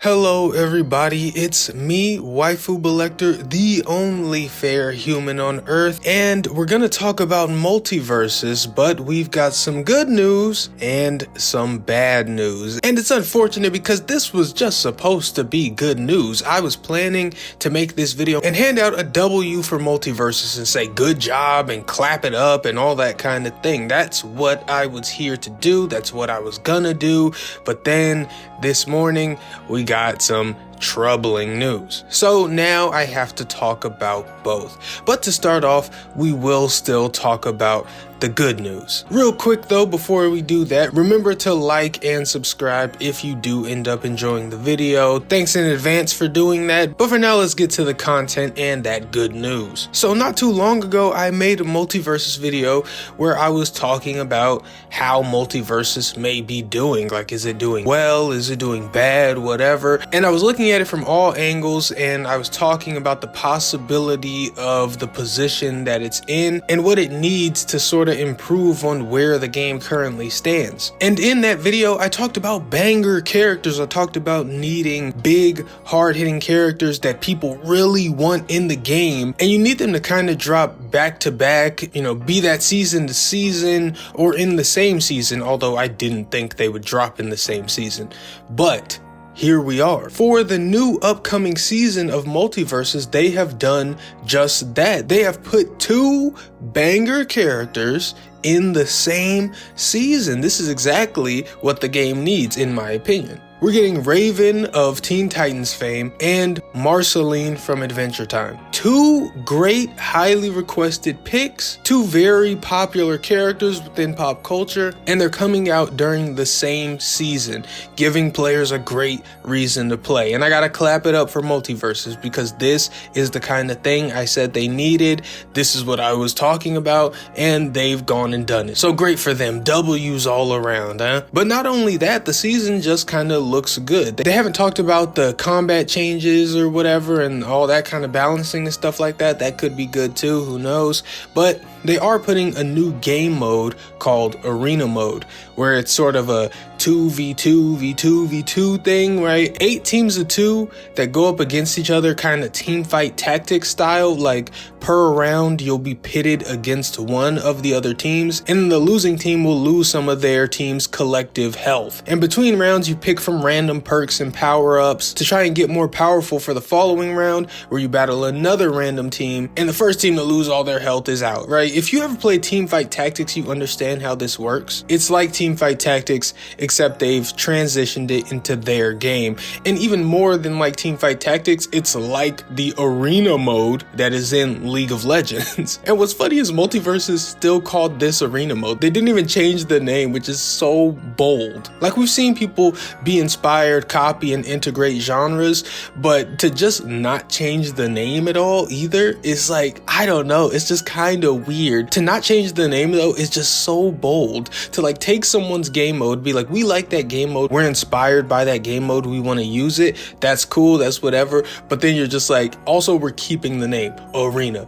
Hello everybody, it's me, Waifu Belector, the only fair human on Earth, and we're gonna talk about Multiversus, but we've got some good news and some bad news. And it's unfortunate because this was just supposed to be good news. I was planning to make this video and hand out a W for Multiversus and say good job and clap it up and all that kind of thing. That's what I was here to do, that's what I was gonna do, but then this morning we got some troubling news. So now I have to talk about both. But to start off, we will still talk about the good news. Real quick though, before we do that, remember to like and subscribe if you do end up enjoying the video. Thanks in advance for doing that. But for now, let's get to the content and that good news. So not too long ago, I made a Multiversus video where I was talking about how Multiversus may be doing. Like, is it doing well? Is it doing bad? Whatever. And I was looking at it from all angles, and I was talking about the possibility of the position that it's in and what it needs to sort of improve on where the game currently stands. And in that video, I talked about banger characters. I talked about needing big, hard-hitting characters that people really want in the game, and you need them to kind of drop back to back, you know, be that season to season or in the same season, although I didn't think they would drop in the same season. But here we are. For the new upcoming season of Multiversus, they have done just that. They have put two banger characters in the same season. This is exactly what the game needs, in my opinion. We're getting Raven of Teen Titans fame and Marceline from Adventure Time. Two great, highly requested picks, two very popular characters within pop culture, and they're coming out during the same season, giving players a great reason to play. And I gotta clap it up for Multiversus because this is the kind of thing I said they needed. This is what I was talking about, and they've gone and done it. So great for them. W's all around, huh? But not only that, the season just kind of looks good. They haven't talked about the combat changes or whatever and all that kind of balancing and stuff like that. That could be good too, who knows? But they are putting a new game mode called Arena Mode, where it's sort of a 2v2, v2, v2 thing, right? 8 teams of 2 that go up against each other, kind of team fight tactics style. Like per round, you'll be pitted against one of the other teams, and the losing team will lose some of their team's collective health. And between rounds, you pick from random perks and power-ups to try and get more powerful for the following round, where you battle another random team, and the first team to lose all their health is out, right? If you ever played Teamfight Tactics, you understand how this works. It's like Teamfight Tactics, except they've transitioned it into their game. And even more than like Teamfight Tactics, it's like the Arena Mode that is in League of Legends. And what's funny is Multiversus still called this Arena Mode. They didn't even change the name, which is so bold. Like, we've seen people be inspired, copy, and integrate genres, but to just not change the name at all either is like, I don't know, it's just kind of weird. To not change the name though is just so bold. To like take someone's game mode, be like, we like that game mode, we're inspired by that game mode, we want to use it, that's cool, that's whatever, but then you're just like, also we're keeping the name Arena.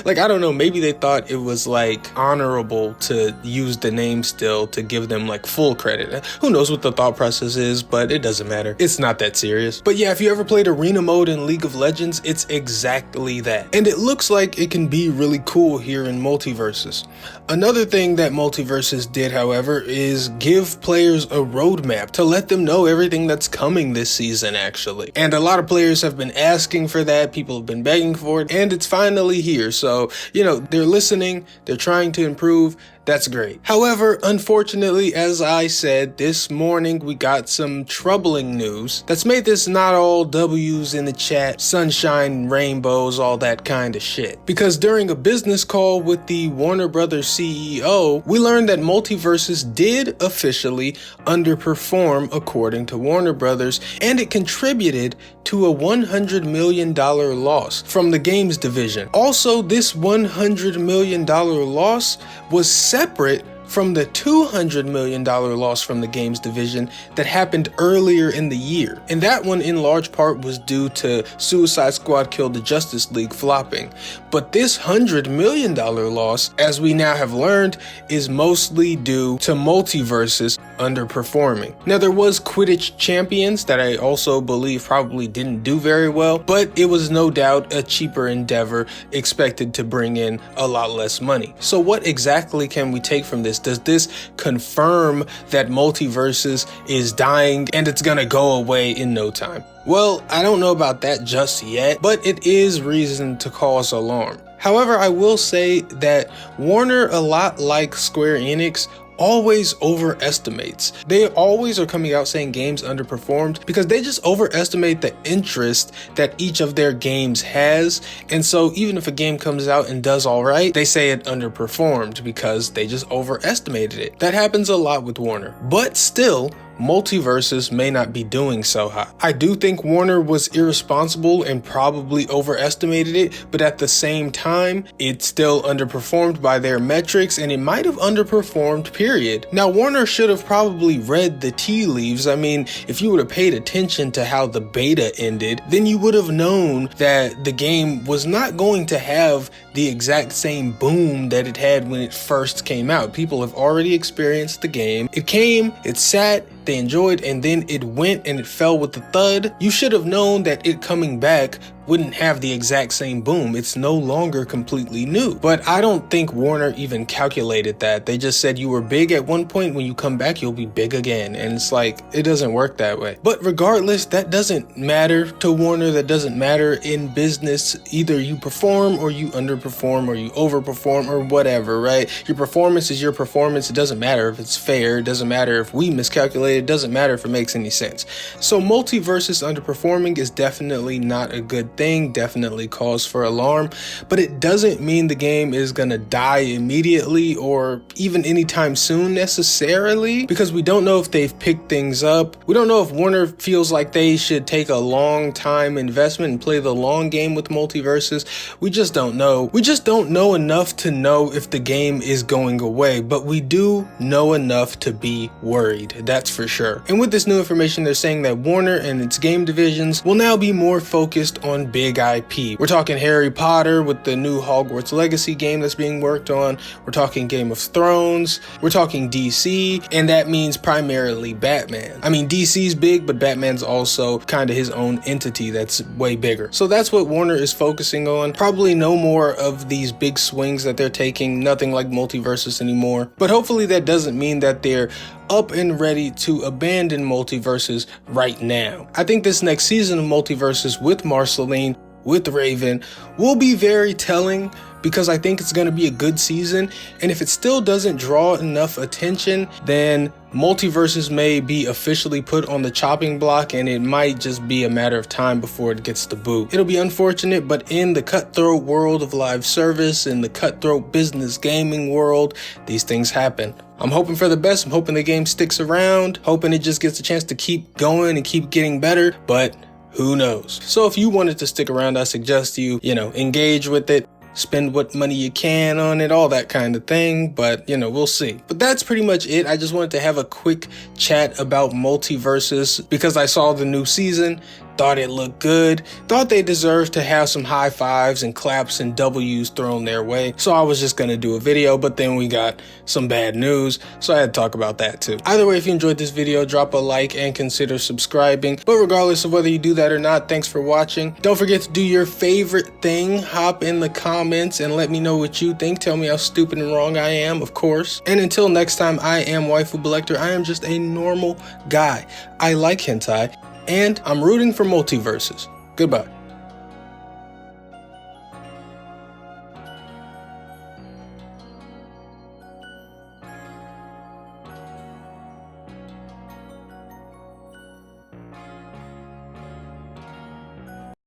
Like, I don't know, maybe they thought it was like honorable to use the name still to give them like full credit. Who knows what the thought process is, but it doesn't matter. It's not that serious. But yeah, if you ever played Arena Mode in League of Legends, it's exactly that. And it looks like it can be really cool here in Multiversus. Another thing that Multiversus did, however, is give players a roadmap to let them know everything that's coming this season, actually. And a lot of players have been asking for that, people have been begging for it, and it's finally here. So, you know, they're listening, they're trying to improve. That's great. However, unfortunately, as I said, this morning we got some troubling news that's made this not all W's in the chat, sunshine, rainbows, all that kind of shit. Because during a business call with the Warner Brothers CEO, we learned that Multiversus did officially underperform according to Warner Brothers, and it contributed to a $100 million loss from the games division. Also, this $100 million loss was separate from the $200 million loss from the games division that happened earlier in the year. And that one in large part was due to Suicide Squad Kill the Justice League flopping. But this $100 million loss, as we now have learned, is mostly due to Multiversus underperforming. Now, there was Quidditch Champions that I also believe probably didn't do very well, but it was no doubt a cheaper endeavor expected to bring in a lot less money. So what exactly can we take from this? Does this confirm that Multiversus is dying and it's gonna go away in no time? Well, I don't know about that just yet, but it is reason to cause alarm. However, I will say that Warner, a lot like Square Enix, always overestimates. They always are coming out saying games underperformed because they just overestimate the interest that each of their games has. And so even if a game comes out and does all right, they say it underperformed because they just overestimated it. That happens a lot with Warner, but still, Multiversus may not be doing so hot. I do think Warner was irresponsible and probably overestimated it, but at the same time, it still underperformed by their metrics, and it might have underperformed, period. Now, Warner should have probably read the tea leaves. I mean, if you would have paid attention to how the beta ended, then you would have known that the game was not going to have the exact same boom that it had when it first came out. People have already experienced the game. It came, it sat, they enjoyed, and then it went and it fell with a thud. You should have known that it coming back wouldn't have the exact same boom. It's no longer completely new. But I don't think Warner even calculated that. They just said you were big at one point, when you come back, you'll be big again. And it's like, it doesn't work that way. But regardless, that doesn't matter to Warner. That doesn't matter in business. Either you perform or you underperform or you overperform or whatever, right? Your performance is your performance. It doesn't matter if it's fair. It doesn't matter if we miscalculated. It doesn't matter if it makes any sense. So Multiversus underperforming is definitely not a good thing, definitely cause for alarm, but it doesn't mean the game is gonna die immediately or even anytime soon necessarily, because we don't know if they've picked things up. We don't know if Warner feels like they should take a long time investment and play the long game with Multiversus. We just don't know. We just don't know enough to know if the game is going away, but we do know enough to be worried, that's for sure. And with this new information, they're saying that Warner and its game divisions will now be more focused on big IP. We're talking Harry Potter with the new Hogwarts Legacy game that's being worked on. We're talking Game of Thrones. We're talking DC, and that means primarily Batman. I mean, DC's big, but Batman's also kind of his own entity that's way bigger. So that's what Warner is focusing on. Probably no more of these big swings that they're taking, nothing like Multiversus anymore. But hopefully that doesn't mean that they're up and ready to abandon Multiversus right now. I think this next season of Multiversus with Marceline, with Raven, will be very telling, because I think it's going to be a good season. And if it still doesn't draw enough attention, then Multiversus may be officially put on the chopping block, and it might just be a matter of time before it gets the boot. It'll be unfortunate, but in the cutthroat world of live service, in the cutthroat business gaming world, these things happen. I'm hoping for the best. I'm hoping the game sticks around, hoping it just gets a chance to keep going and keep getting better, but who knows? So if you wanted to stick around, I suggest you engage with it. Spend what money you can on it, all that kind of thing, but we'll see. But that's pretty much it. I just wanted to have a quick chat about Multiversus because I saw the new season, thought it looked good, thought they deserved to have some high fives and claps and W's thrown their way. So I was just gonna do a video, but then we got some bad news, so I had to talk about that too. Either way, if you enjoyed this video, drop a like and consider subscribing. But regardless of whether you do that or not, thanks for watching. Don't forget to do your favorite thing. Hop in the comments and let me know what you think. Tell me how stupid and wrong I am, of course. And until next time, I am Waifu Belector. I am just a normal guy. I like hentai, and I'm rooting for Multiversus. Goodbye.